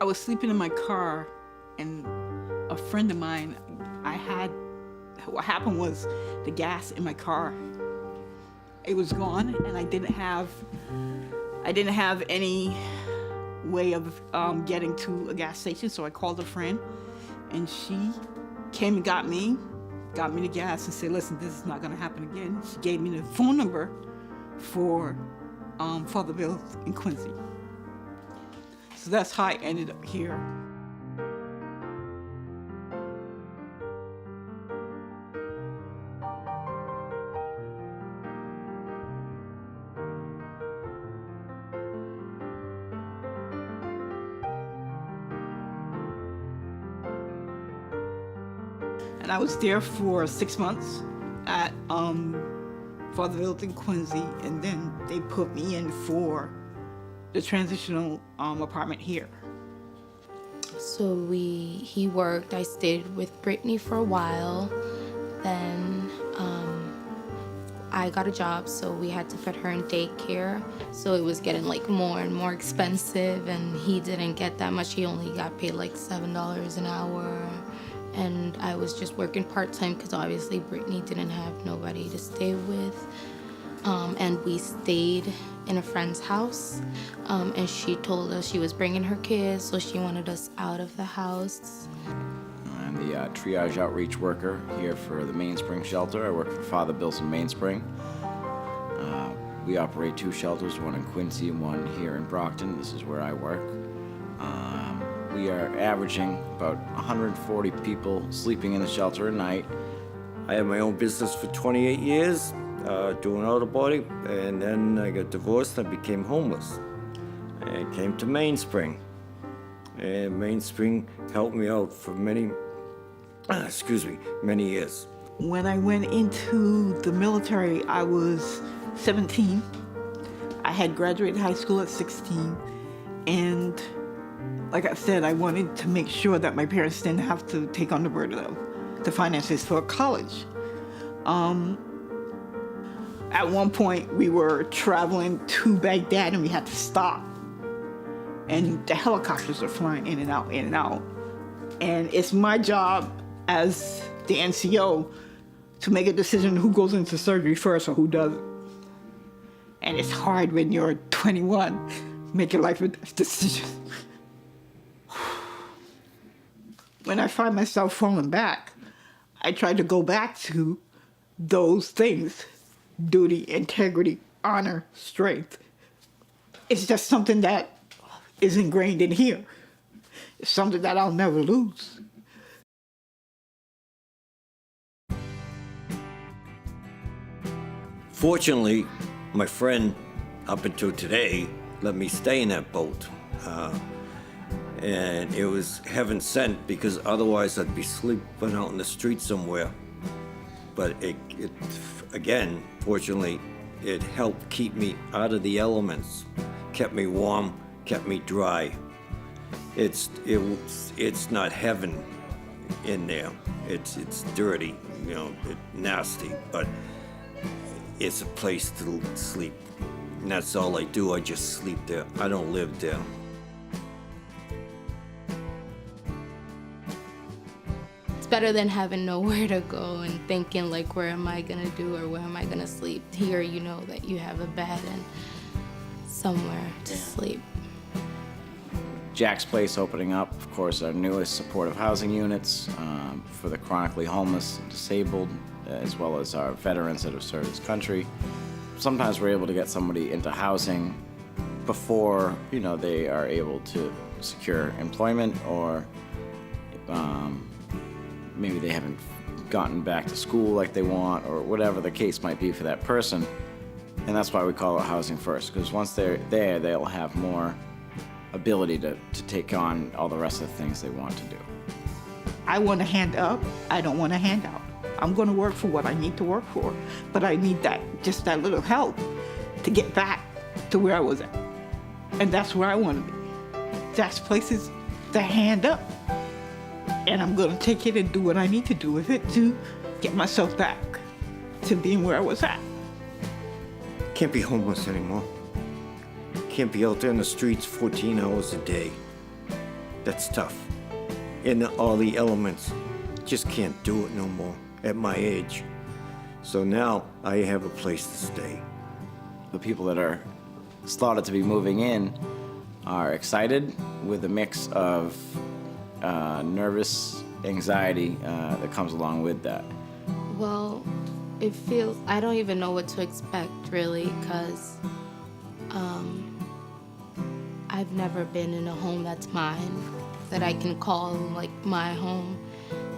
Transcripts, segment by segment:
I was sleeping in my car, and a friend of mine, what happened was the gas in my car, it was gone, and I didn't have any way of getting to a gas station, so I called a friend, and she came and got me the gas and said, listen, this is not gonna happen again. She gave me the phone number for Father Bill in Quincy. So that's how I ended up here. And I was there for 6 months at Father Bill in Quincy, and then they put me in for the transitional apartment here. So he worked. I stayed with Brittany for a while. Then I got a job, so we had to put her in daycare. So it was getting like more and more expensive, and he didn't get that much. He only got paid like $7 an hour. And I was just working part-time because obviously Brittany didn't have nobody to stay with. And we stayed in a friend's house, and she told us she was bringing her kids, so she wanted us out of the house. I'm the triage outreach worker here for the MainSpring shelter. I work for Father Bill's in MainSpring. We operate 2 shelters, one in Quincy and one here in Brockton. This is where I work. We are averaging about 140 people sleeping in the shelter a night. I had my own business for 28 years, doing auto body, and then I got divorced and I became homeless. And came to MainSpring. And MainSpring helped me out for many years. When I went into the military, I was 17. I had graduated high school at 16, and like I said, I wanted to make sure that my parents didn't have to take on the burden of the finances for college. At one point, we were traveling to Baghdad and we had to stop. And the helicopters are flying in and out, in and out. And it's my job as the NCO to make a decision who goes into surgery first or who doesn't. And it's hard when you're 21, making life decisions. When I find myself falling back, I try to go back to those things: duty, integrity, honor, strength. It's just something that is ingrained in here. It's something that I'll never lose. Fortunately, my friend, up until today, let me stay in that boat. And it was heaven sent, because otherwise I'd be sleeping out in the street somewhere. But again, fortunately, it helped keep me out of the elements, kept me warm, kept me dry. It's not heaven in there. It's dirty, nasty, but it's a place to sleep. And that's all I do. I just sleep there. I don't live there. Better than having nowhere to go and thinking like, where am I gonna do or where am I gonna sleep? Here you know that you have a bed and somewhere to sleep. Jack's Place opening up, of course, our newest supportive housing units for the chronically homeless and disabled, as well as our veterans that have served this country. Sometimes we're able to get somebody into housing before, they are able to secure employment, or maybe they haven't gotten back to school like they want, or whatever the case might be for that person. And that's why we call it housing first, because once they're there, they'll have more ability to take on all the rest of the things they want to do. I want a hand up. I don't want a handout. I'm going to work for what I need to work for, but I need just that little help to get back to where I was at. And that's where I want to be. Jack's Place is the hand up. And I'm going to take it and do what I need to do with it to get myself back to being where I was at. Can't be homeless anymore. Can't be out there in the streets 14 hours a day. that's tough. And all the elements just can't do it no more at my age. So now I have a place to stay. The people that are slotted to be moving in are excited with a mix of nervous anxiety that comes along with that. Well, it feels, I don't even know what to expect really, because I've never been in a home that's mine, that I can call like my home.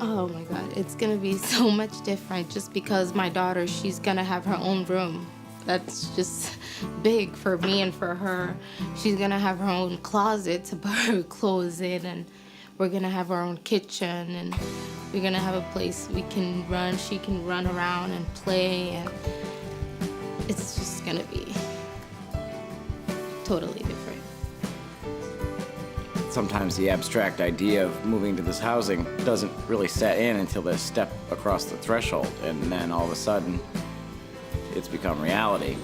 Oh my God, it's gonna be so much different just because my daughter, she's gonna have her own room. That's just big for me and for her. She's gonna have her own closet to put her clothes in, and we're gonna have our own kitchen, and we're gonna have a place we can run, she can run around and play, and it's just gonna be totally different. Sometimes the abstract idea of moving to this housing doesn't really set in until they step across the threshold, and then all of a sudden it's become reality.